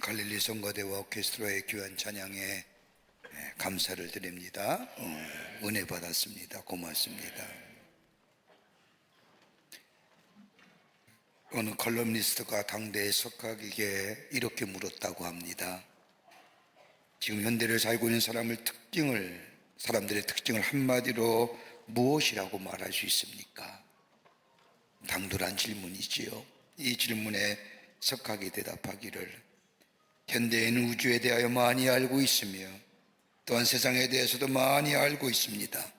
갈릴리 성가대와 오케스트라의 귀한 찬양에 감사를 드립니다. 은혜 받았습니다. 고맙습니다. 어느 컬럼니스트가 당대의 석학에게 이렇게 물었다고 합니다. 지금 현대를 살고 있는 사람들의 특징을 한마디로 무엇이라고 말할 수 있습니까? 당돌한 질문이지요. 이 질문에 석학이 대답하기를, 현대에는 우주에 대하여 많이 알고 있으며 또한 세상에 대해서도 많이 알고 있습니다.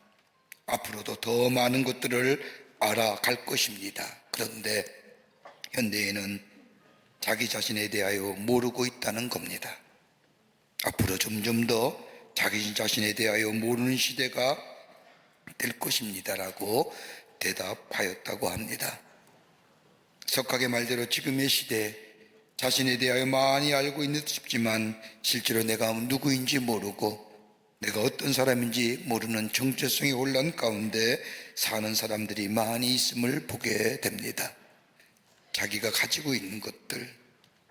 앞으로도 더 많은 것들을 알아갈 것입니다. 그런데 현대에는 자기 자신에 대하여 모르고 있다는 겁니다. 앞으로 점점 더 자기 자신에 대하여 모르는 시대가 될 것입니다라고 대답하였다고 합니다. 석학의 말대로 지금의 시대에 자신에 대하여 많이 알고 있는 듯 싶지만 실제로 내가 누구인지 모르고 내가 어떤 사람인지 모르는 정체성의 혼란 가운데 사는 사람들이 많이 있음을 보게 됩니다. 자기가 가지고 있는 것들,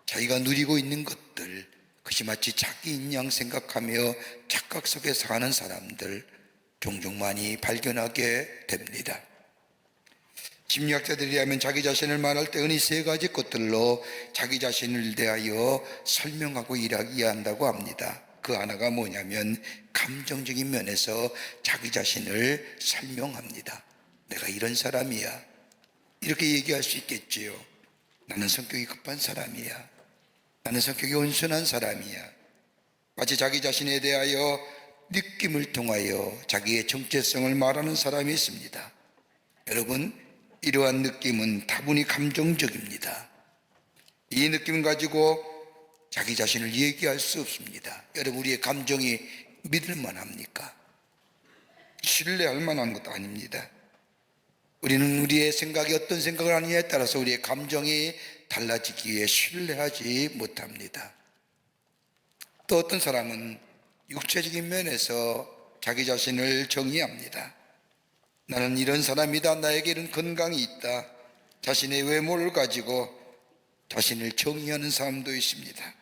자기가 누리고 있는 것들, 그것이 마치 자기인 양 생각하며 착각 속에 사는 사람들 종종 많이 발견하게 됩니다. 심리학자들이 하면 자기 자신을 말할 때 흔히 세 가지 것들로 자기 자신을 대하여 설명하고 이야기한다고 합니다. 그 하나가 뭐냐면 감정적인 면에서 자기 자신을 설명합니다. 내가 이런 사람이야, 이렇게 얘기할 수 있겠지요. 나는 성격이 급한 사람이야, 나는 성격이 온순한 사람이야. 마치 자기 자신에 대하여 느낌을 통하여 자기의 정체성을 말하는 사람이 있습니다. 여러분, 이러한 느낌은 다분히 감정적입니다. 이 느낌을 가지고 자기 자신을 얘기할 수 없습니다. 여러분, 우리의 감정이 믿을 만합니까? 신뢰할 만한 것도 아닙니다. 우리는 우리의 생각이 어떤 생각을 하느냐에 따라서 우리의 감정이 달라지기에 신뢰하지 못합니다. 또 어떤 사람은 육체적인 면에서 자기 자신을 정의합니다. 나는 이런 사람이다, 나에게는 건강이 있다, 자신의 외모를 가지고 자신을 정의하는 사람도 있습니다.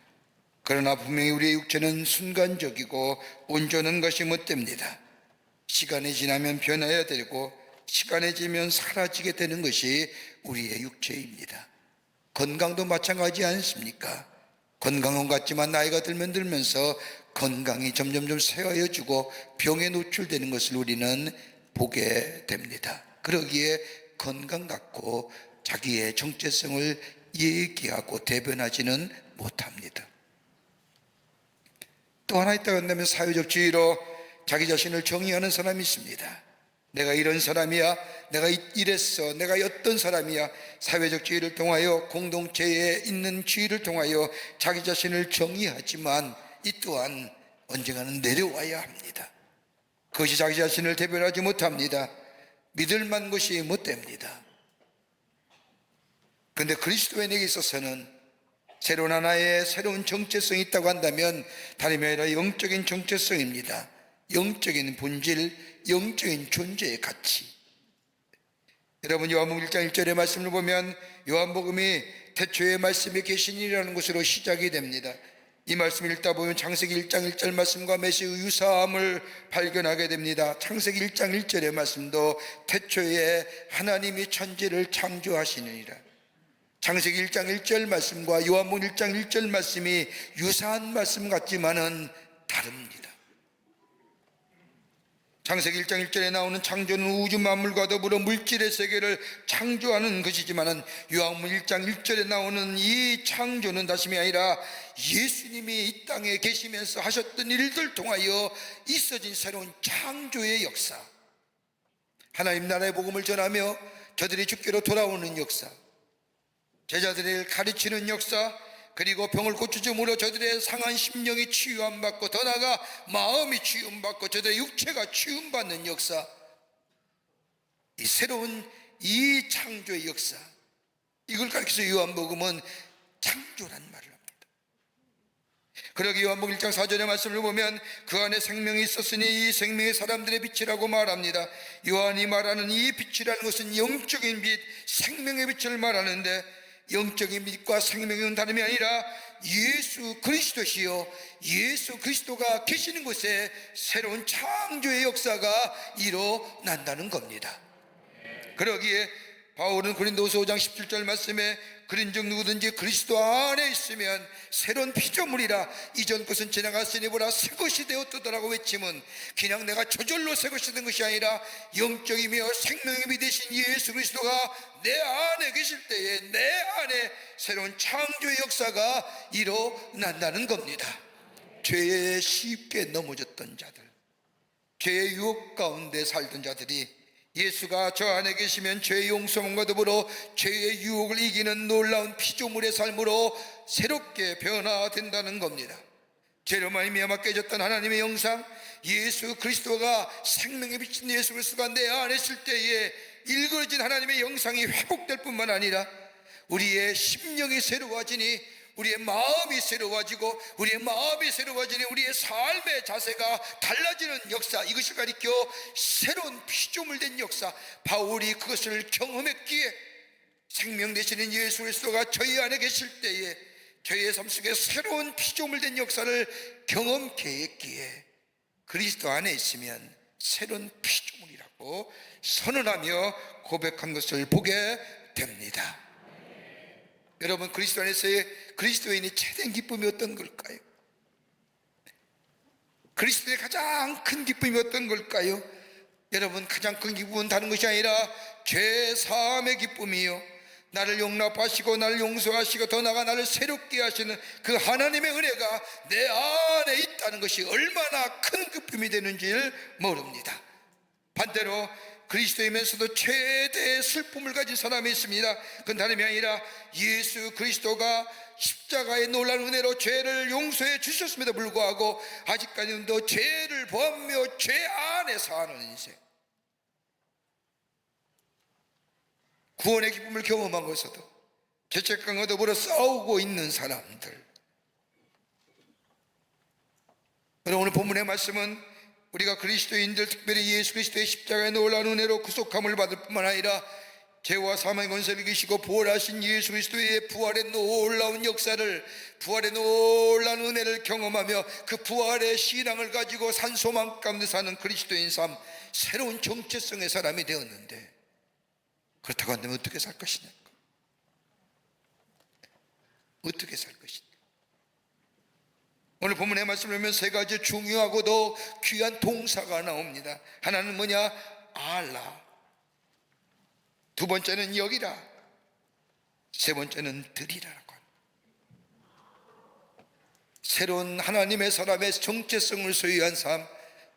그러나 분명히 우리의 육체는 순간적이고 온전한 것이 못 됩니다. 시간이 지나면 변해야 되고 시간이 지면 사라지게 되는 것이 우리의 육체입니다. 건강도 마찬가지 않습니까? 건강은 같지만 나이가 들면서 건강이 점점 쇠하여지고 병에 노출되는 것을 우리는 보게 됩니다. 그러기에 건강 갖고 자기의 정체성을 얘기하고 대변하지는 못합니다. 또 하나 있다고 한다면 사회적 지위로 자기 자신을 정의하는 사람이 있습니다. 내가 이런 사람이야, 내가 이랬어, 내가 어떤 사람이야. 사회적 지위를 통하여, 공동체에 있는 지위를 통하여 자기 자신을 정의하지만 이 또한 언젠가는 내려와야 합니다. 그것이 자기 자신을 대변하지 못합니다. 믿을 만한 것이 못 됩니다. 그런데 그리스도인에게 있어서는 새로운 하나의 새로운 정체성이 있다고 한다면 다름이 아니라 영적인 정체성입니다. 영적인 본질, 영적인 존재의 가치. 여러분, 요한복음 1장 1절의 말씀을 보면 요한복음이 태초에 말씀이 계시니라는 것으로 시작이 됩니다. 이 말씀을 읽다 보면 창세기 1장 1절 말씀과 메시의 유사함을 발견하게 됩니다. 창세기 1장 1절의 말씀도 태초에 하나님이 천지를 창조하시느니라. 창세기 1장 1절 말씀과 요한복음 1장 1절 말씀이 유사한 말씀 같지만은 다릅니다. 창세기 1장 1절에 나오는 창조는 우주 만물과 더불어 물질의 세계를 창조하는 것이지만은 요한복음 1장 1절에 나오는 이 창조는 다름이 아니라 예수님이 이 땅에 계시면서 하셨던 일들 통하여 있어진 새로운 창조의 역사, 하나님 나라의 복음을 전하며 저들이 주께로 돌아오는 역사, 제자들을 가르치는 역사, 그리고 병을 고쳐줌으로 저들의 상한 심령이 치유함받고 더 나아가 마음이 치유받고 저들의 육체가 치유받는 역사, 이 새로운 이 창조의 역사, 이걸 가르쳐서 요한복음은 창조란 말을 합니다. 그러기 요한복음 1장 4절의 말씀을 보면 그 안에 생명이 있었으니 이 생명이 사람들의 빛이라고 말합니다. 요한이 말하는 이 빛이라는 것은 영적인 빛, 생명의 빛을 말하는데 영적인 빛과 생명은 다름이 아니라 예수 그리스도시요, 예수 그리스도가 계시는 곳에 새로운 창조의 역사가 일어난다는 겁니다. 그러기에 바울은 고린도서 5장 17절 말씀에 그런즉 누구든지 그리스도 안에 있으면 새로운 피조물이라, 이전 것은 지나갔으니 보라 새 것이 되었더라고 외침은 그냥 내가 저절로 새 것이 된 것이 아니라 영적이며 생명의 빛 되신 예수 그리스도가 내 안에 계실 때에 내 안에 새로운 창조의 역사가 일어난다는 겁니다. 죄에 쉽게 넘어졌던 자들, 죄의 유혹 가운데 살던 자들이 예수가 저 안에 계시면 죄의 용서함과 더불어 죄의 유혹을 이기는 놀라운 피조물의 삶으로 새롭게 변화된다는 겁니다. 죄로 말미암아 깨졌던 하나님의 영상, 예수 그리스도가 생명에 비친 예수 그리스도가 내 안에 있을 때에 일그러진 하나님의 영상이 회복될 뿐만 아니라 우리의 심령이 새로워지니, 우리의 마음이 새로워지고, 우리의 마음이 새로워지니 우리의 삶의 자세가 달라지는 역사, 이것을 가리켜 새로운 피조물 된 역사, 바울이 그것을 경험했기에 생명 되시는 예수 그리스도가 저희 안에 계실 때에 저희의 삶 속에 새로운 피조물 된 역사를 경험케 했기에 그리스도 안에 있으면 새로운 피조물이라고 선언하며 고백한 것을 보게 됩니다. 여러분, 그리스도 안에서의 그리스도인이 최대한 기쁨이 어떤 걸까요? 그리스도의 가장 큰 기쁨이 어떤 걸까요? 여러분, 가장 큰 기쁨은 다른 것이 아니라 죄 사함의 기쁨이요, 나를 용납하시고 나를 용서하시고 더 나아가 나를 새롭게 하시는 그 하나님의 은혜가 내 안에 있다는 것이 얼마나 큰 기쁨이 되는지를 모릅니다. 반대로 그리스도이면서도 최대의 슬픔을 가진 사람이 있습니다. 그건 다름이 아니라 예수 그리스도가 십자가의 놀라운 은혜로 죄를 용서해 주셨음에도 불구하고 아직까지도 죄를 범하며 죄 안에 사는 인생, 구원의 기쁨을 경험하고서도 죄책감과 더불어 싸우고 있는 사람들. 오늘 본문의 말씀은 우리가 그리스도인들, 특별히 예수 그리스도의 십자가의 놀라운 은혜로 구속함을 받을 뿐만 아니라 죄와 사망의 권세를 이기시고 부활하신 예수 그리스도의 부활의 놀라운 역사를, 부활의 놀라운 은혜를 경험하며 그 부활의 신앙을 가지고 산소망 가운데 사는 그리스도인 삶, 새로운 정체성의 사람이 되었는데, 그렇다고 한다면 어떻게 살 것이냐? 어떻게 살 것이냐? 오늘 본문의 말씀을 보면 세 가지 중요하고도 귀한 동사가 나옵니다. 하나는 뭐냐? 알라. 두 번째는 여기라. 세 번째는 드리라라고 합니다. 새로운 하나님의 사람의 정체성을 소유한 삶,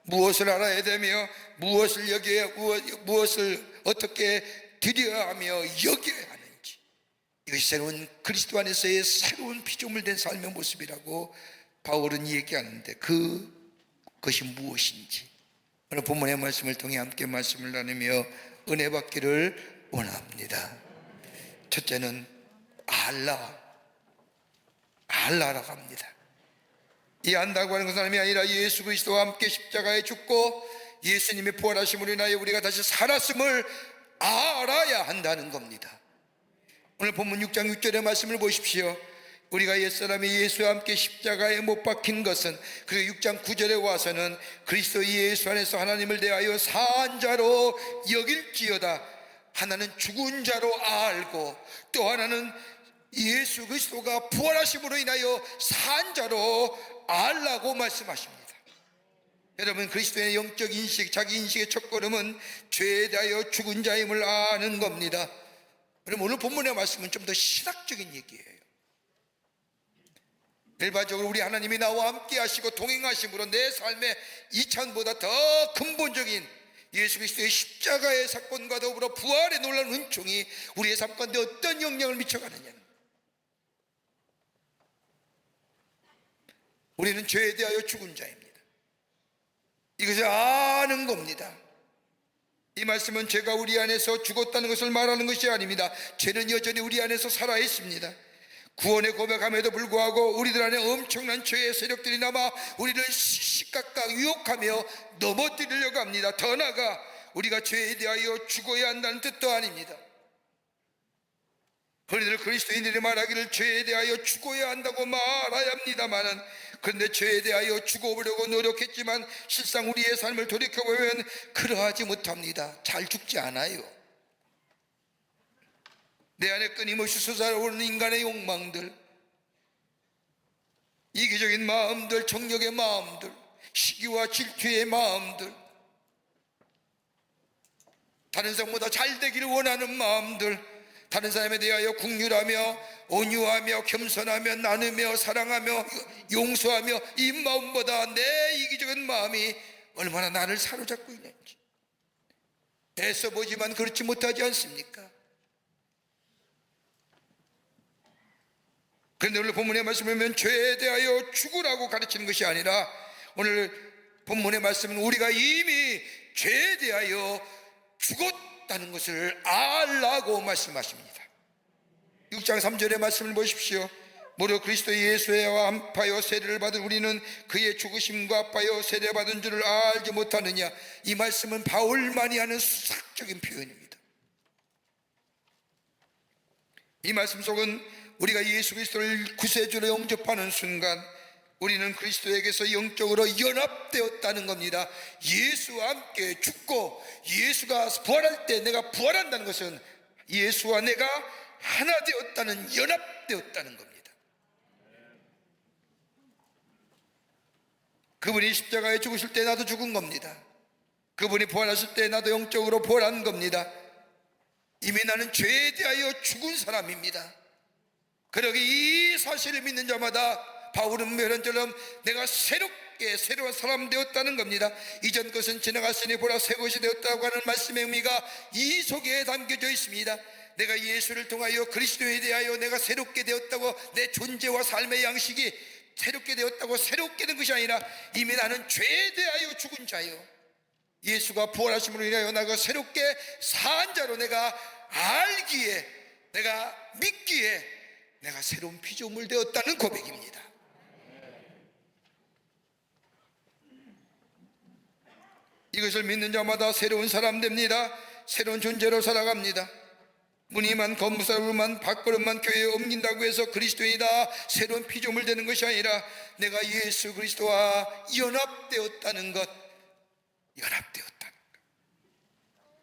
무엇을 알아야 되며 무엇을 여겨야, 무엇을 어떻게 드려야 하며 여겨야 하는지, 이것이 새로운 그리스도 안에서의 새로운 피조물 된 삶의 모습이라고 바울은 얘기하는데, 그것이 무엇인지 오늘 본문의 말씀을 통해 함께 말씀을 나누며 은혜 받기를 원합니다. 첫째는 알라라고 합니다. 이 안다고 하는 것은 아니라 예수 그리스도와 함께 십자가에 죽고 예수님의 부활하심으로 인하여 우리가 다시 살았음을 알아야 한다는 겁니다. 오늘 본문 6장 6절의 말씀을 보십시오. 우리가 옛사람이 예수와 함께 십자가에 못 박힌 것은, 그리고 6장 9절에 와서는 그리스도 예수 안에서 하나님을 대하여 산 자로 여길지어다. 하나는 죽은 자로 알고, 또 하나는 예수 그리스도가 부활하심으로 인하여 산 자로 알라고 말씀하십니다. 여러분, 그리스도의 영적 인식, 자기 인식의 첫걸음은 죄에 대하여 죽은 자임을 아는 겁니다. 그럼 오늘 본문의 말씀은 좀 더 신학적인 얘기예요. 일반적으로 우리 하나님이 나와 함께 하시고 동행하심으로 내 삶의 이찬보다 더 근본적인 예수 그리스도의 십자가의 사건과 더불어 부활의 놀라운 은총이 우리의 삶 가운데 어떤 영향을 미쳐가느냐, 우리는 죄에 대하여 죽은 자입니다. 이것을 아는 겁니다. 이 말씀은 죄가 우리 안에서 죽었다는 것을 말하는 것이 아닙니다. 죄는 여전히 우리 안에서 살아있습니다. 구원의 고백함에도 불구하고 우리들 안에 엄청난 죄의 세력들이 남아 우리를 시시각각 유혹하며 넘어뜨리려고 합니다. 더 나아가 우리가 죄에 대하여 죽어야 한다는 뜻도 아닙니다. 흔히들 그리스도인들이 말하기를 죄에 대하여 죽어야 한다고 말해야 합니다마는, 그런데 죄에 대하여 죽어보려고 노력했지만 실상 우리의 삶을 돌이켜보면 그러하지 못합니다. 잘 죽지 않아요. 내 안에 끊임없이 솟아오르는 인간의 욕망들, 이기적인 마음들, 정욕의 마음들, 시기와 질투의 마음들, 다른 사람보다 잘 되기를 원하는 마음들, 다른 사람에 대하여 긍휼하며 온유하며 겸손하며 나누며 사랑하며 용서하며 이 마음보다 내 이기적인 마음이 얼마나 나를 사로잡고 있는지 애써 보지만 그렇지 못하지 않습니까? 그런데 오늘 본문의 말씀을 보면 죄에 대하여 죽으라고 가르치는 것이 아니라, 오늘 본문의 말씀은 우리가 이미 죄에 대하여 죽었다는 것을 알라고 말씀하십니다. 6장 3절의 말씀을 보십시오. 무릇 그리스도 예수와 아파여 세례를 받은 우리는 그의 죽으심과 아파여 세례받은 줄을 알지 못하느냐. 이 말씀은 바울만이 하는 수학적인 표현입니다. 이 말씀 속은 우리가 예수 그리스도를 구세주로 영접하는 순간 우리는 그리스도에게서 영적으로 연합되었다는 겁니다. 예수와 함께 죽고 예수가 부활할 때 내가 부활한다는 것은 예수와 내가 하나 되었다는, 연합되었다는 겁니다. 그분이 십자가에 죽으실 때 나도 죽은 겁니다. 그분이 부활하실 때 나도 영적으로 부활한 겁니다. 이미 나는 죄에 대하여 죽은 사람입니다. 그러기 이 사실을 믿는 자마다 바울은 묘란처럼 내가 새로운 사람 되었다는 겁니다. 이전 것은 지나갔으니 보라 새 것이 되었다고 하는 말씀의 의미가 이 속에 담겨져 있습니다. 내가 예수를 통하여 그리스도에 대하여 내가 새롭게 되었다고, 내 존재와 삶의 양식이 새롭게 되었다고 새롭게 된 것이 아니라 이미 나는 죄에 대하여 죽은 자요, 예수가 부활하심으로 인하여 나가 새롭게 산 자로 내가 알기에, 내가 믿기에 내가 새로운 피조물 되었다는 고백입니다. 이것을 믿는 자마다 새로운 사람 됩니다. 새로운 존재로 살아갑니다. 무늬만 검사로만 밥그릇만 교회에 옮긴다고 해서 그리스도인이다, 새로운 피조물 되는 것이 아니라 내가 예수 그리스도와 연합되었다는 것, 연합되었다는 것.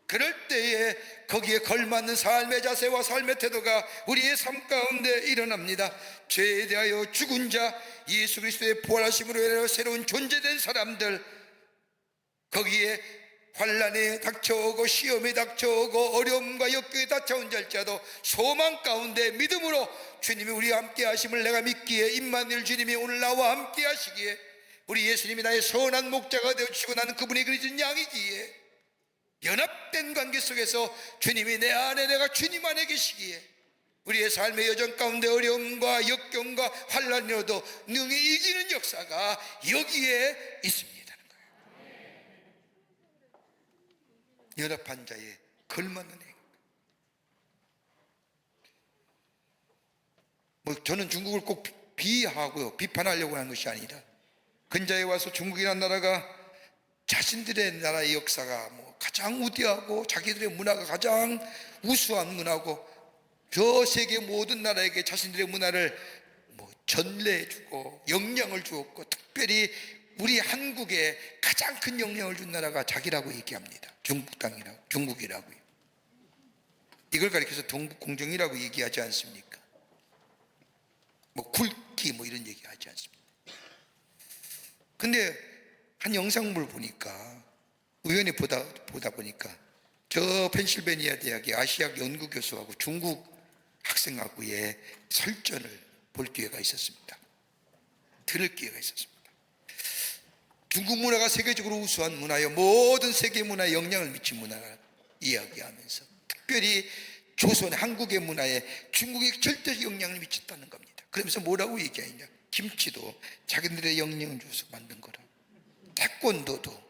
그럴 때에 거기에 걸맞는 삶의 자세와 삶의 태도가 우리의 삶 가운데 일어납니다. 죄에 대하여 죽은 자, 예수 그리스도의 부활하심으로 인하여 새로운 존재된 사람들, 거기에 환난에 닥쳐오고 시험에 닥쳐오고 어려움과 역경에 닥쳐온 자일지라도 소망 가운데 믿음으로 주님이 우리와 함께 하심을 내가 믿기에, 임마누엘 주님이 오늘 나와 함께 하시기에, 우리 예수님이 나의 선한 목자가 되어주시고 나는 그분이 그리진 양이기에, 연합된 관계 속에서 주님이 내 안에 내가 주님 안에 계시기에 우리의 삶의 여정 가운데 어려움과 역경과 환난이라도 능히 이기는 역사가 여기에 있습니다. 연합한 자에 걸맞는 행. 저는 중국을 꼭 비하하고요, 비판하려고 하는 것이 아니라, 근자에 와서 중국이라는 나라가 자신들의 나라의 역사가 가장 우대하고 자기들의 문화가 가장 우수한 문화고, 저 세계 모든 나라에게 자신들의 문화를 전례해주고 영향을 주었고, 특별히 우리 한국에 가장 큰 영향을 준 나라가 자기라고 얘기합니다. 중국이라고요. 이걸 가리켜서 동북공정이라고 얘기하지 않습니까? 굵기 이런 얘기 하지 않습니다. 근데 한 영상물 보니까, 우연히 보다 보니까 저 펜실베니아 대학의 아시아 연구교수하고 중국 학생하고의 설전을 볼 기회가 있었습니다. 들을 기회가 있었습니다. 중국 문화가 세계적으로 우수한 문화요, 모든 세계 문화에 영향을 미친 문화를 이야기하면서 특별히 조선의 한국의 문화에 중국이 절대 영향을 미쳤다는 겁니다. 그러면서 뭐라고 얘기하냐, 김치도 자기들의 영향을 줘서 만든 거라, 태권도도,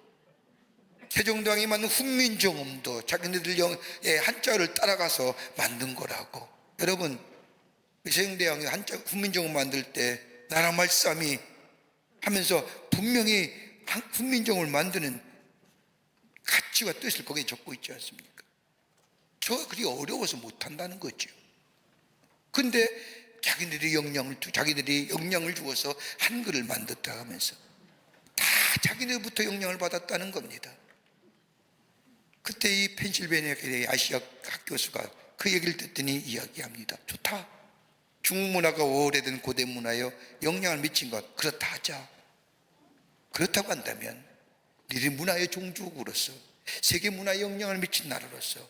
세종대왕이 만든 훈민정음도 자기네들의 한자를 따라가서 만든 거라고. 여러분, 세종대왕이 한자 훈민정음 만들 때 나라 말싸미 하면서 분명히 훈민정음을 만드는 가치와 뜻을 거기에 적고 있지 않습니까? 그리 어려워서 못한다는 거죠. 근데 자기들이 영향을 주어서 한글을 만들었다 하면서 다 자기들부터 영향을 받았다는 겁니다. 그때 이 펜실베니아의 아시아 학교수가 그 얘기를 듣더니 이야기합니다. 좋다. 중국 문화가 오래된 고대 문화에 영향을 미친 것, 그렇다 하자. 그렇다고 한다면 너희 문화의 종주국으로서, 세계 문화에 영향을 미친 나라로서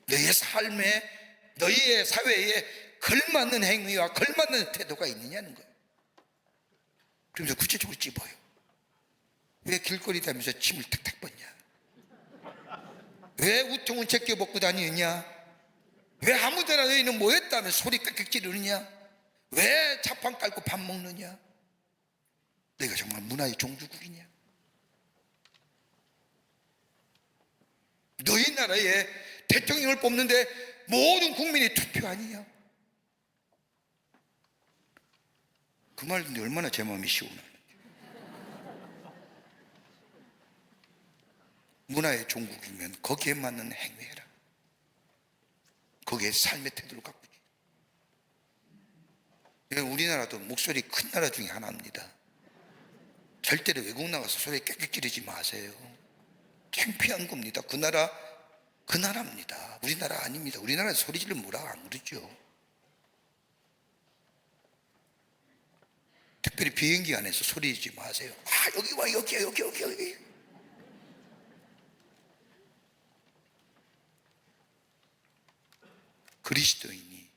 너희의 삶에, 너희의 사회에 걸맞는 행위와 걸맞는 태도가 있느냐는 거예요. 그러면서 구체적으로 찝어요. 왜 길거리 다니면서 침을 탁탁 뻗냐? 왜 우통은 제껴 벗고 다니느냐? 왜 아무데나 너희는 모였다면 소리 깍깍 지르느냐? 왜 자판 깔고 밥 먹느냐? 내가 정말 문화의 종주국이냐? 너희 나라에 대통령을 뽑는데 모든 국민이 투표하느냐? 그 말 듣는데 얼마나 제 마음이 시원하냐? 문화의 종국이면 거기에 맞는 행위해라. 거기에 삶의 태도를 갖고 있다. 우리나라도 목소리 큰 나라 중에 하나입니다. 절대로 외국 나가서 소리 깨끗 지르지 마세요. 창피한 겁니다. 그 나라입니다. 우리나라 아닙니다. 우리나라에 소리 지르면 뭐라 안 그러죠. 특별히 비행기 안에서 소리 지르지 마세요. 여기 와, 여기. 그리스도인이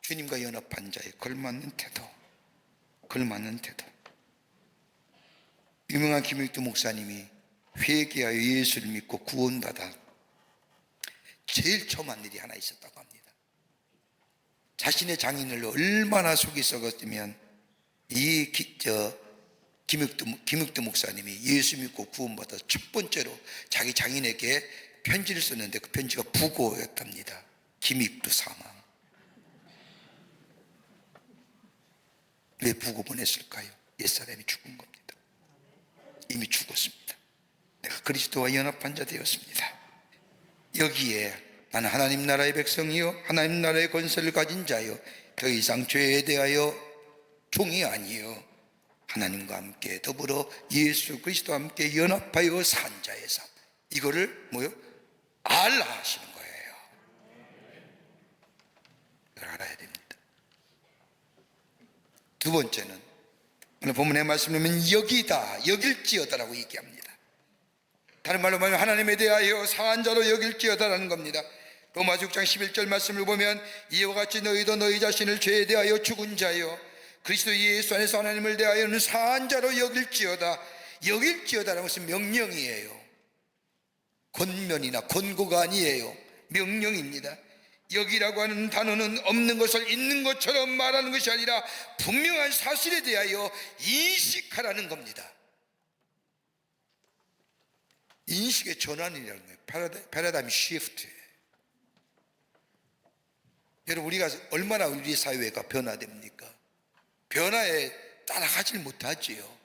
주님과 연합한 자에 걸맞는 태도. 유명한 김익두 목사님이 회개하여 예수를 믿고 구원받아 제일 처음 한 일이 하나 있었다고 합니다. 자신의 장인을 얼마나 속이 썩었으면 이 김익두 목사님이 예수 믿고 구원받아 첫 번째로 자기 장인에게 편지를 썼는데 그 편지가 부고였답니다. 김익두 사망. 왜 부고 보냈을까요? 옛사람이 죽은 겁니다. 이미 죽었습니다. 내가 그리스도와 연합한 자 되었습니다. 여기에 나는 하나님 나라의 백성이요 하나님 나라의 권세를 가진 자요 더 이상 죄에 대하여 종이 아니요 하나님과 함께 더불어 예수 그리스도와 함께 연합하여 산 자의 삶. 이거를 알라 하시는 거예요. 이걸 알아야 됩니다. 두 번째는 오늘 본문의 말씀이면 여길지어다라고 얘기합니다. 다른 말로 말하면 하나님에 대하여 상한 자로 여길지어다라는 겁니다. 로마서 6장 11절 말씀을 보면 이와 같이 너희도 너희 자신을 죄에 대하여 죽은 자요 그리스도 예수 안에서 하나님을 대하여는 상한 자로 여길지어다라는 것은 명령이에요. 권면이나 권고가 아니에요. 명령입니다. 여기라고 하는 단어는 없는 것을 있는 것처럼 말하는 것이 아니라 분명한 사실에 대하여 인식하라는 겁니다. 인식의 전환이라는 거예요. 패러다임 시프트. 여러분, 우리가 얼마나 우리 사회가 변화됩니까? 변화에 따라가질 못하지요.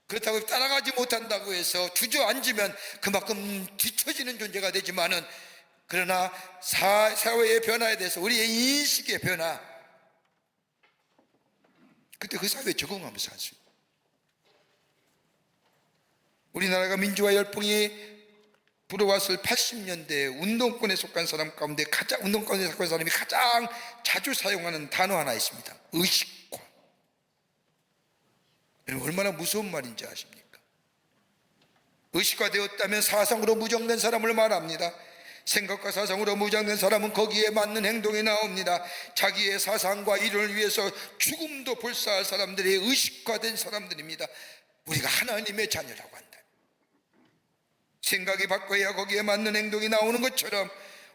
그렇다고 따라가지 못한다고 해서 주저앉으면 그만큼 뒤처지는 존재가 되지만은, 그러나 사회의 변화에 대해서 우리의 인식의 변화, 그때 그 사회에 적응하면서 할 수 있어요. 우리나라가 민주화 열풍이 불어왔을 80년대 운동권에 속한 사람 가운데 운동권에 속한 사람이 가장 자주 사용하는 단어 하나 있습니다. 의식화. 여러분, 얼마나 무서운 말인지 아십니까? 의식화되었다면 사상으로 무정된 사람을 말합니다. 생각과 사상으로 무장된 사람은 거기에 맞는 행동이 나옵니다. 자기의 사상과 이론을 위해서 죽음도 불사할 사람들이 의식화된 사람들입니다. 우리가 하나님의 자녀라고 한다. 생각이 바꿔야 거기에 맞는 행동이 나오는 것처럼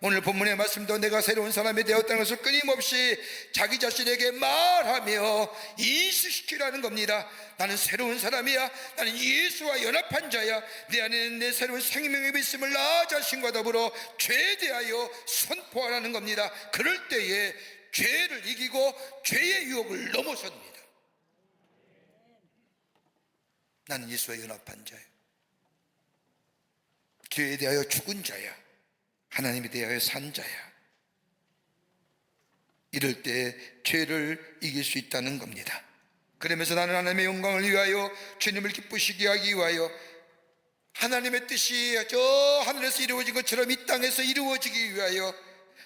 오늘 본문의 말씀도 내가 새로운 사람이 되었다는 것을 끊임없이 자기 자신에게 말하며 인식시키라는 겁니다. 나는 새로운 사람이야. 나는 예수와 연합한 자야. 내 안에는 내 새로운 생명이 있음을 나 자신과 더불어 죄에 대하여 선포하라는 겁니다. 그럴 때에 죄를 이기고 죄의 유혹을 넘어섭니다. 나는 예수와 연합한 자야. 죄에 대하여 죽은 자야. 하나님에 대하여 산 자야. 이럴 때 죄를 이길 수 있다는 겁니다. 그러면서 나는 하나님의 영광을 위하여 주님을 기쁘시게 하기 위하여 하나님의 뜻이 저 하늘에서 이루어진 것처럼 이 땅에서 이루어지기 위하여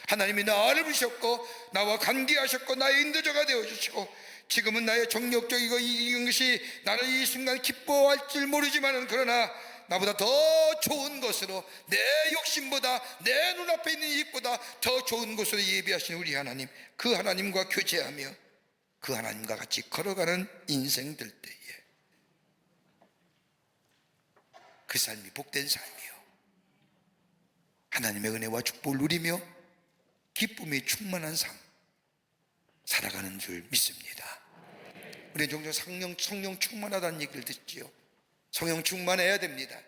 하나님이 나를 부르셨고 나와 관계하셨고 나의 인도자가 되어주시고 지금은 나의 정력적이고 이런 것이 나를 이 순간 기뻐할 줄 모르지만은 그러나 나보다 더 좋은 것으로 내 욕심보다 내 눈앞에 있는 이익보다 더 좋은 것으로 예비하신 우리 하나님, 그 하나님과 교제하며 그 하나님과 같이 걸어가는 인생 될 때에 그 삶이 복된 삶이요, 하나님의 은혜와 축복을 누리며 기쁨이 충만한 삶 살아가는 줄 믿습니다. 우리는 종종 성령 충만하다는 얘기를 듣지요. 성령 충만해야 됩니다.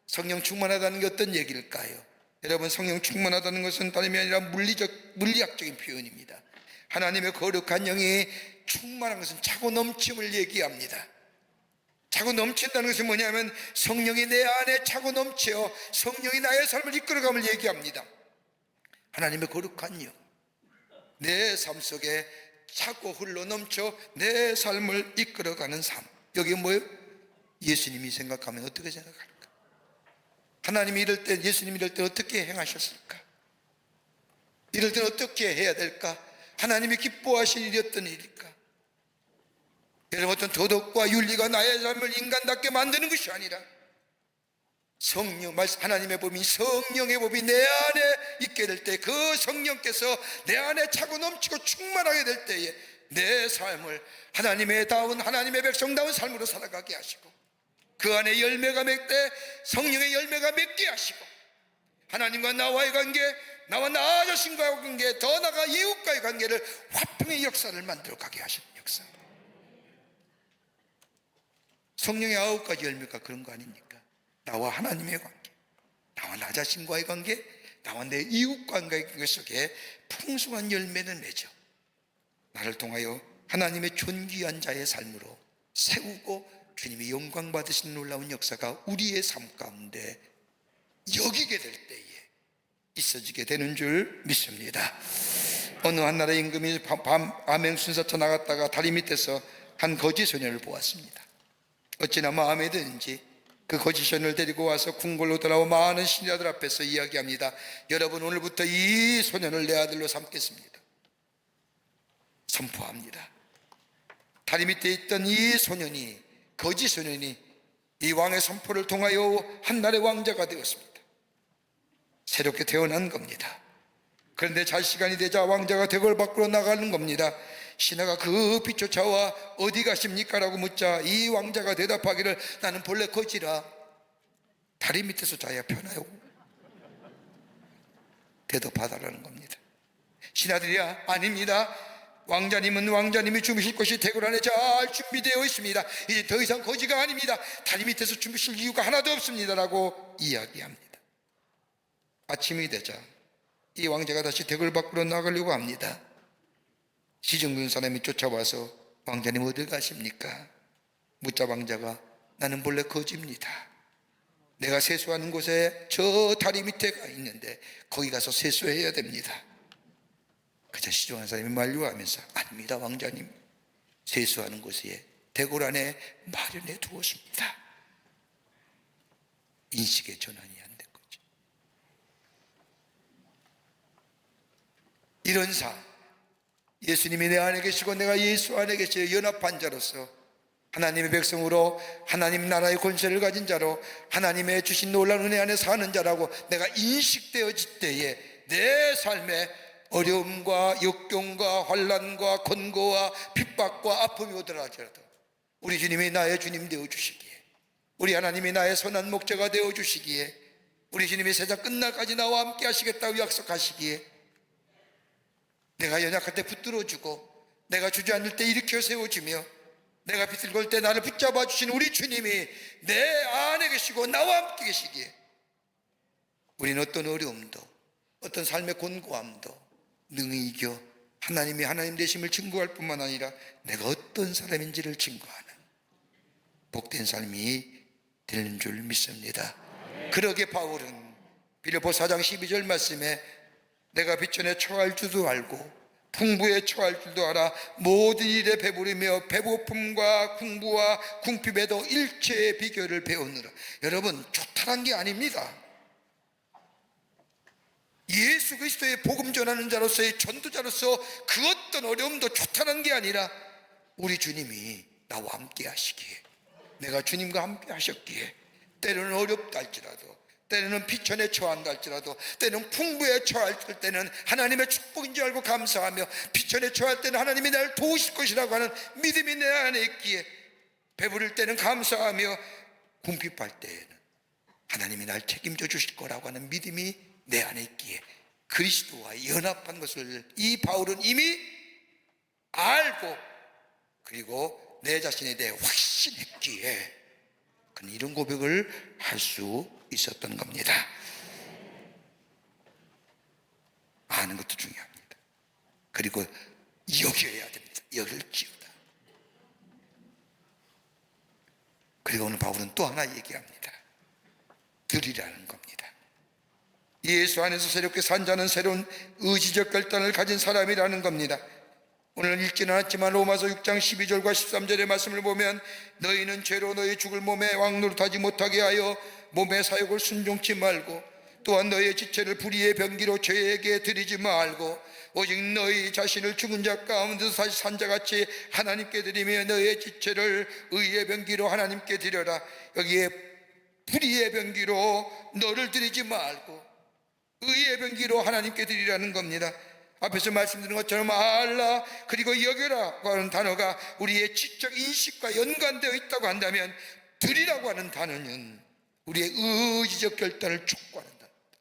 성령 충만하다는 게 어떤 얘기일까요? 여러분, 성령 충만하다는 것은 다름이 아니라 물리학적인 표현입니다. 하나님의 거룩한 영이 충만한 것은 차고 넘침을 얘기합니다. 차고 넘친다는 것은 뭐냐면 성령이 내 안에 차고 넘쳐 성령이 나의 삶을 이끌어감을 얘기합니다. 하나님의 거룩한 영, 내 삶 속에 차고 흘러 넘쳐 내 삶을 이끌어가는 삶. 여기 뭐예요? 예수님이 생각하면 어떻게 생각할까? 하나님이 이럴 때, 예수님이 이럴 때 어떻게 행하셨을까? 이럴 때는 어떻게 해야 될까? 하나님이 기뻐하실 일이 어떤 일일까? 여러분, 어떤 도덕과 윤리가 나의 삶을 인간답게 만드는 것이 아니라 성령, 하나님의 법인 성령의 법이 내 안에 있게 될 때 그 성령께서 내 안에 차고 넘치고 충만하게 될 때에 내 삶을 하나님의 다운, 하나님의 백성다운 삶으로 살아가게 하시고 그 안에 열매가 맺되 성령의 열매가 맺게 하시고 하나님과 나와의 관계, 나와 나 자신과의 관계, 더 나아가 이웃과의 관계를 화평의 역사를 만들어 가게 하시는 역사. 성령의 9가지 열매가 그런 거 아닙니까? 나와 하나님의 관계, 나와 나 자신과의 관계, 나와 내 이웃과의 관계 속에 풍성한 열매는 맺어 나를 통하여 하나님의 존귀한 자의 삶으로 세우고 주님이 영광 받으신 놀라운 역사가 우리의 삶 가운데 여기게 될 때에 있어지게 되는 줄 믿습니다. 어느 한 나라의 임금이 암행 순사차 나갔다가 다리 밑에서 한 거지 소년을 보았습니다. 어찌나 마음에 드는지 그 거지 소년을 데리고 와서 궁궐로 돌아와 많은 신하들 앞에서 이야기합니다. 여러분, 오늘부터 이 소년을 내 아들로 삼겠습니다. 선포합니다. 다리 밑에 있던 이 소년이, 거지 소년이 이 왕의 선포를 통하여 한나라의 왕자가 되었습니다. 새롭게 태어난 겁니다. 그런데 잘 시간이 되자 왕자가 대궐 밖으로 나가는 겁니다. 신하가 급히 쫓아와 어디 가십니까? 라고 묻자 이 왕자가 대답하기를 나는 본래 거지라 다리 밑에서 자야 편해요. 대답하다라는 겁니다. 신하들이야, 아닙니다. 왕자님은 왕자님이 주무실 곳이 대궐 안에 잘 준비되어 있습니다. 이제 더 이상 거지가 아닙니다. 다리 밑에서 주무실 이유가 하나도 없습니다. 라고 이야기합니다. 아침이 되자 이 왕자가 다시 대궐 밖으로 나가려고 합니다. 시중근 사람이 쫓아와서 왕자님 어디 가십니까? 묻자 왕자가 나는 본래 거지입니다. 내가 세수하는 곳에 저 다리 밑에가 있는데 거기 가서 세수해야 됩니다. 그저 시중한 사람이 만류하면서 아닙니다 왕자님, 세수하는 곳에 대궐 안에 마련해 두었습니다. 인식의 전환이 안 된 거죠. 이런 삶, 예수님이 내 안에 계시고 내가 예수 안에 계시어 연합한 자로서 하나님의 백성으로 하나님 나라의 권세를 가진 자로 하나님의 주신 놀라운 은혜 안에 사는 자라고 내가 인식되어질 때에 내 삶에 어려움과 역경과 환난과 권고와 핍박과 아픔이 오더라도 우리 주님이 나의 주님 되어주시기에, 우리 하나님이 나의 선한 목자가 되어주시기에, 우리 주님이 세상 끝날까지 나와 함께 하시겠다고 약속하시기에 내가 연약할 때 붙들어주고 내가 주저앉을 때 일으켜 세워주며 내가 비틀걸 때 나를 붙잡아 주신 우리 주님이 내 안에 계시고 나와 함께 계시기에 우리는 어떤 어려움도 어떤 삶의 곤고함도 능히 이겨 하나님이 하나님 되심을 증거할 뿐만 아니라 내가 어떤 사람인지를 증거하는 복된 삶이 되는 줄 믿습니다. 그러게 바울은 빌립보 4장 12절 말씀에 내가 비천에 처할 줄도 알고 풍부에 처할 줄도 알아 모든 일에 배부르며 배고픔과 궁부와 궁핍에도 일체의 비결을 배우느라. 여러분, 초탈한 게 아닙니다. 예수 그리스도의 복음 전하는 자로서의 전도자로서 그 어떤 어려움도 초탈한 게 아니라 우리 주님이 나와 함께 하시기에, 내가 주님과 함께 하셨기에 때로는 어렵다 할지라도, 때로는 비천에 처한다 할지라도, 때로는 풍부에 처할 때는 하나님의 축복인 줄 알고 감사하며, 비천에 처할 때는 하나님이 나를 도우실 것이라고 하는 믿음이 내 안에 있기에, 배부를 때는 감사하며 궁핍할 때에는 하나님이 날 책임져 주실 거라고 하는 믿음이 내 안에 있기에 그리스도와 연합한 것을 이 바울은 이미 알고, 그리고 내 자신에 대해 확신했기에 그는 이런 고백을 할 수 있었던 겁니다. 아는 것도 중요합니다. 그리고 여겨야 됩니다. 여길지어다. 그리고 오늘 바울은 또 하나 얘기합니다. 들이라는 겁니다. 예수 안에서 새롭게 산 자는 새로운 의지적 결단을 가진 사람이라는 겁니다. 오늘 읽지는 않았지만 로마서 6장 12절과 13절의 말씀을 보면, 너희는 죄로 너희 죽을 몸에 왕노릇하지 못하게 하여 몸의 사욕을 순종치 말고, 또한 너희의 지체를 불의의 병기로 죄에게 드리지 말고, 오직 너희 자신을 죽은 자 가운데서 다시 산 자같이 하나님께 드리며 너희의 지체를 의의 병기로 하나님께 드려라. 여기에 불의의 병기로 너를 드리지 말고 의의 병기로 하나님께 드리라는 겁니다. 앞에서 말씀드린 것처럼 알라 그리고 여겨라고 하는 단어가 우리의 지적 인식과 연관되어 있다고 한다면, 드리라고 하는 단어는 우리의 의지적 결단을 촉구하는 단어입니다.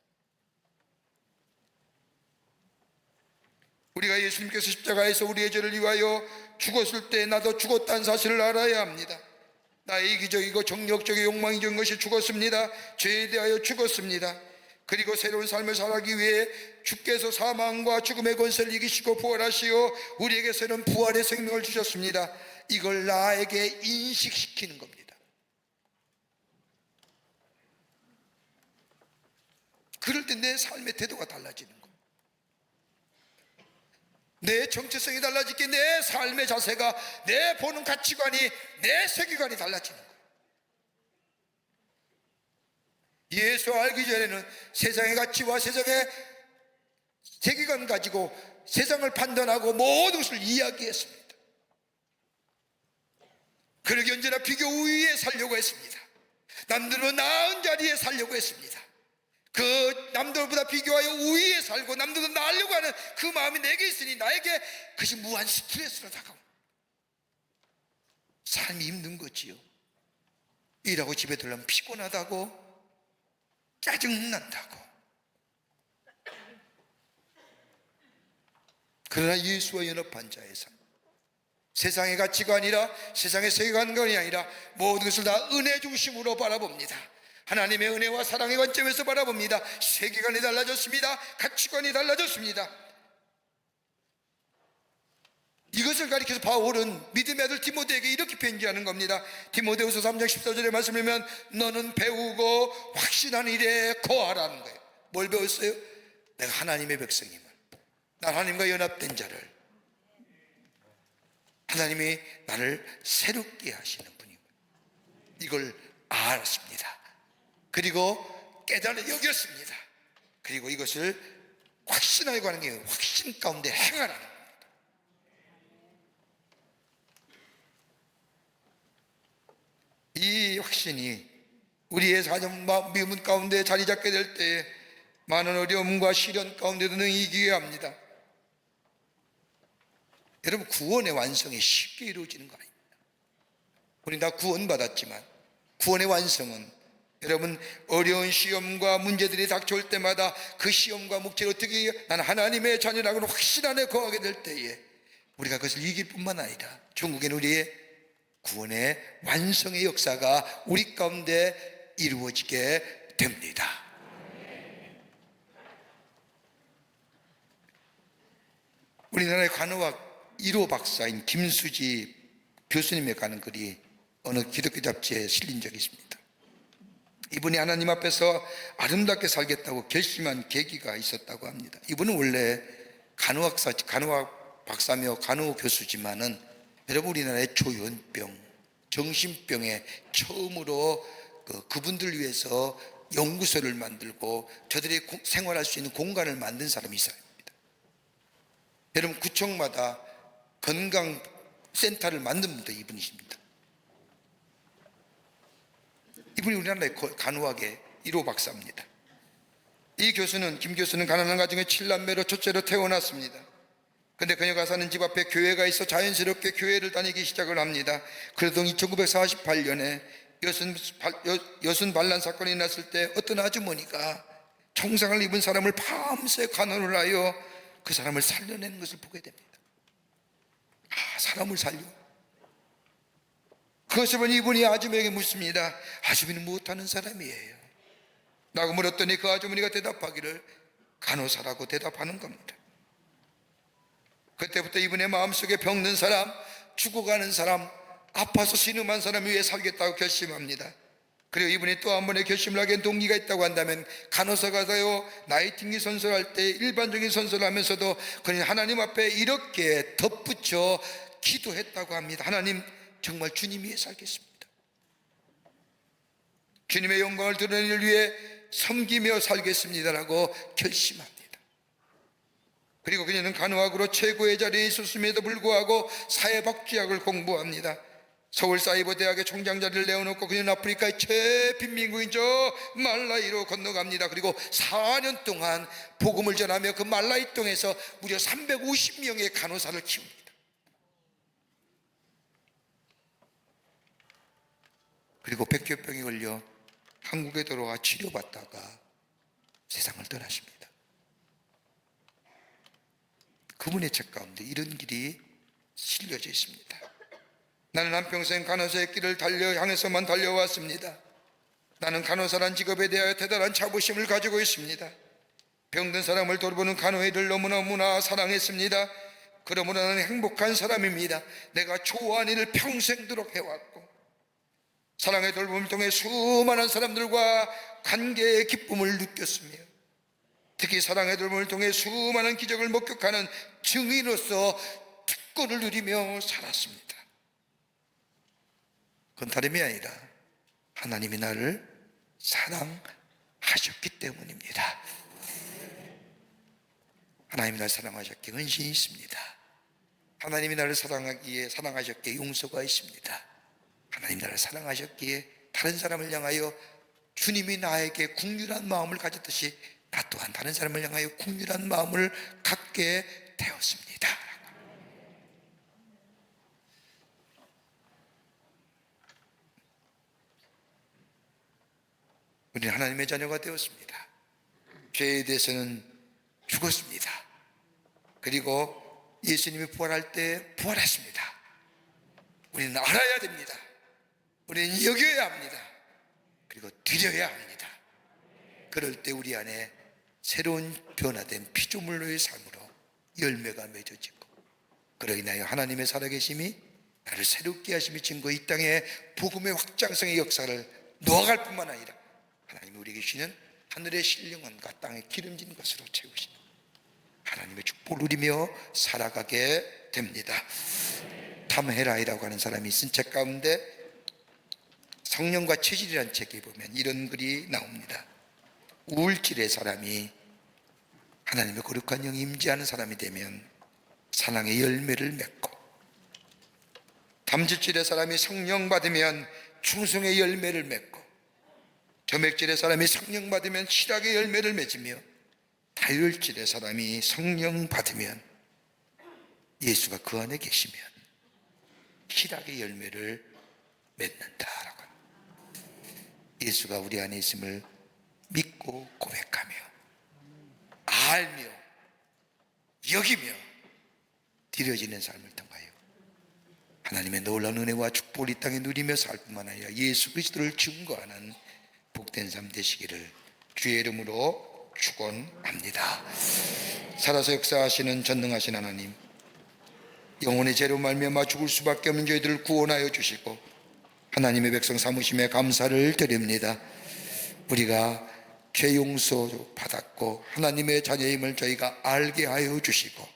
우리가 예수님께서 십자가에서 우리의 죄를 위하여 죽었을 때 나도 죽었다는 사실을 알아야 합니다. 나의 이기적이고 정력적인 욕망이던 것이 죽었습니다. 죄에 대하여 죽었습니다. 그리고 새로운 삶을 살기 위해 주께서 사망과 죽음의 권세를 이기시고 부활하시어 우리에게 새로운 부활의 생명을 주셨습니다. 이걸 나에게 인식시키는 겁니다. 그럴 때 내 삶의 태도가 달라지는 거예요. 내 정체성이 달라지기에 내 삶의 자세가, 내 보는 가치관이, 내 세계관이 달라지는 거예요. 예수 알기 전에는 세상의 가치와 세상의 세계관 가지고 세상을 판단하고 모든 것을 이야기했습니다. 그러기 언제나 비교 우위에 살려고 했습니다. 남들은 나은 자리에 살려고 했습니다. 그 남들보다 비교하여 우위에 살고 남들도 나으려고 하는 그 마음이 내게 있으니 나에게 그것이 무한 스트레스로 다가옵니다. 삶이 힘든 거지요. 일하고 집에 들어가면 피곤하다고, 짜증난다고. 그러나 예수와 연합한 자의 삶, 세상의 가치가 아니라 세상의 세계관이 아니라 모든 것을 다 은혜 중심으로 바라봅니다. 하나님의 은혜와 사랑의 관점에서 바라봅니다. 세계관이 달라졌습니다. 가치관이 달라졌습니다. 이것을 가리켜서 바울은 믿음의 아들 디모데에게 이렇게 편지하는 겁니다. 디모데후서 3장 14절의 말씀을 보면, 너는 배우고 확신한 일에 거하라는 거예요. 뭘 배웠어요? 내가 하나님의 백성임을, 난 하나님과 연합된 자를, 하나님이 나를 새롭게 하시는 분임을, 이걸 알았습니다. 그리고 깨달아 여겼습니다. 그리고 이것을 확신하고 하는 게 확신 가운데 행하라는 거예요. 이 확신이 우리의 사정 미문 가운데 자리 잡게 될 때에 많은 어려움과 시련 가운데도 능히 이기게 합니다. 여러분, 구원의 완성이 쉽게 이루어지는 거 아닙니다. 우리 다 구원받았지만 구원의 완성은 여러분 어려운 시험과 문제들이 닥쳐올 때마다 그 시험과 묵지를 어떻게 나는 하나님의 자녀라고는 확신 안에 거하게 될 때에 우리가 그것을 이길 뿐만 아니라 결국에는 우리의 구원의 완성의 역사가 우리 가운데 이루어지게 됩니다. 우리나라의 간호학 1호 박사인 김수지 교수님의 가는 글이 어느 기독교 잡지에 실린 적이 있습니다. 이분이 하나님 앞에서 아름답게 살겠다고 결심한 계기가 있었다고 합니다. 이분은 원래 간호학 박사며 간호 교수지만은 여러분 우리나라의 조현병, 정신병에 처음으로 그분들을 위해서 연구소를 만들고 저들이 생활할 수 있는 공간을 만든 사람이 있습니다. 여러분 구청마다 건강센터를 만든 분도 이분이십니다. 이분이 우리나라의 간호학의 1호 박사입니다. 이 교수는, 김 교수는 가난한 가정의 7남매로 첫째로 태어났습니다. 근데 그녀가 사는 집 앞에 교회가 있어 자연스럽게 교회를 다니기 시작을 합니다. 그러던 1948년에 여순 반란 사건이 났을 때 어떤 아주머니가 총상을 입은 사람을 밤새 간호를 하여 그 사람을 살려내는 것을 보게 됩니다. 사람을 살려? 그것을 보니 이분이 아주머니에게 묻습니다. 아주머니는 못하는 사람이에요 라고 물었더니 그 아주머니가 대답하기를 간호사라고 대답하는 겁니다. 그때부터 이분의 마음속에 병든 사람, 죽어가는 사람, 아파서 신음한 사람 위해 살겠다고 결심합니다. 그리고 이분이 또 한 번의 결심을 하게 된 동기가 있다고 한다면 간호사가 되어 나이팅게일 선서할 때 일반적인 선서를 하면서도 그는 하나님 앞에 이렇게 덧붙여 기도했다고 합니다. 하나님, 정말 주님 위해 살겠습니다. 주님의 영광을 드러내는 일 위해 섬기며 살겠습니다라고 결심합니다. 그리고 그녀는 간호학으로 최고의 자리에 있었음에도 불구하고 사회복지학을 공부합니다. 서울사이버대학의 총장 자리를 내어놓고 그녀는 아프리카의 최빈민국인 저 말라위로 건너갑니다. 그리고 4년 동안 복음을 전하며 그 말라위 땅에서 무려 350명의 간호사를 키웁니다. 그리고 백혈병에 걸려 한국에 들어와 치료받다가 세상을 떠나십니다. 그분의 책 가운데 이런 길이 실려져 있습니다. 나는 한평생 간호사의 길을 향해서만 달려왔습니다. 나는 간호사란 직업에 대하여 대단한 자부심을 가지고 있습니다. 병든 사람을 돌보는 간호의 일을 너무나 사랑했습니다. 그러므로 나는 행복한 사람입니다. 내가 좋아하는 일을 평생도록 해왔고 사랑의 돌봄을 통해 수많은 사람들과 관계의 기쁨을 느꼈으며 특히 사랑의 돌봄을 통해 수많은 기적을 목격하는 증인으로서 특권을 누리며 살았습니다. 그건 다름이 아니라 하나님이 나를 사랑하셨기 때문입니다. 하나님이 나를 사랑하셨기에 헌신이 있습니다. 하나님이 나를 사랑하셨기에 용서가 있습니다. 하나님이 나를 사랑하셨기에 다른 사람을 향하여 주님이 나에게 국률한 마음을 가졌듯이 나 또한 다른 사람을 향하여 국률한 마음을 갖게 되었습니다. 우리는 하나님의 자녀가 되었습니다. 죄에 대해서는 죽었습니다. 그리고 예수님이 부활할 때 부활했습니다. 우리는 알아야 됩니다. 우리는 여겨야 합니다. 그리고 드려야 합니다. 그럴 때 우리 안에 새로운 변화된 피조물로의 삶으로 열매가 맺어지고 그로 인하여 하나님의 살아계심이 나를 새롭게 하심이 증거 이 땅에 복음의 확장성의 역사를 놓아갈 뿐만 아니라 하나님이 우리에게 주시는 하늘의 신령함과 땅의 기름진 것으로 채우시는 하나님의 축복을 누리며 살아가게 됩니다. 탐 헤라이라고 하는 사람이 쓴 책 가운데 성령과 체질이라는 책에 보면 이런 글이 나옵니다. 우울질의 사람이 하나님의 거룩한 영이 임재하는 사람이 되면 사랑의 열매를 맺고 담질질의 사람이 성령 받으면 충성의 열매를 맺고 점액질의 사람이 성령 받으면 실학의 열매를 맺으며 다혈질의 사람이 성령 받으면 예수가 그 안에 계시면 실학의 열매를 맺는다라고 합니다. 예수가 우리 안에 있음을 믿고 고백하며 알며 여기며 드려지는 삶을 통하여 하나님의 놀라운 은혜와 축복을 이 땅에 누리며 살 뿐만 아니라 예수 그리스도를 증거하는 복된 삶 되시기를 주의 이름으로 축원합니다. 살아서 역사하시는 전능하신 하나님, 영혼의 죄로 말미암아 죽을 수밖에 없는 저희들을 구원하여 주시고 하나님의 백성 삼으심에 감사를 드립니다. 우리가 죄 용서 받았고 하나님의 자녀임을 저희가 알게 하여 주시고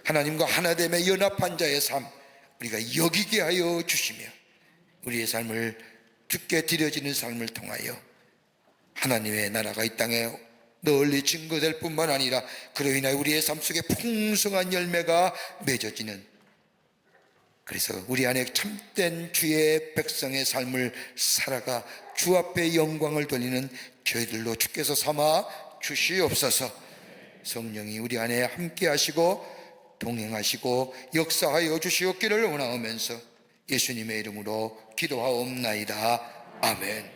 하나님과 하나됨의 연합한 자의 삶 우리가 여기게 하여 주시며 우리의 삶을 주께 드려지는 삶을 통하여 하나님의 나라가 이 땅에 널리 증거될 뿐만 아니라 그로 인하여 우리의 삶 속에 풍성한 열매가 맺어지는, 그래서 우리 안에 참된 주의 백성의 삶을 살아가 주 앞에 영광을 돌리는 저희들로 주께서 삼아 주시옵소서. 성령이 우리 안에 함께 하시고 동행하시고 역사하여 주시옵기를 원하오면서 예수님의 이름으로 기도하옵나이다. 아멘.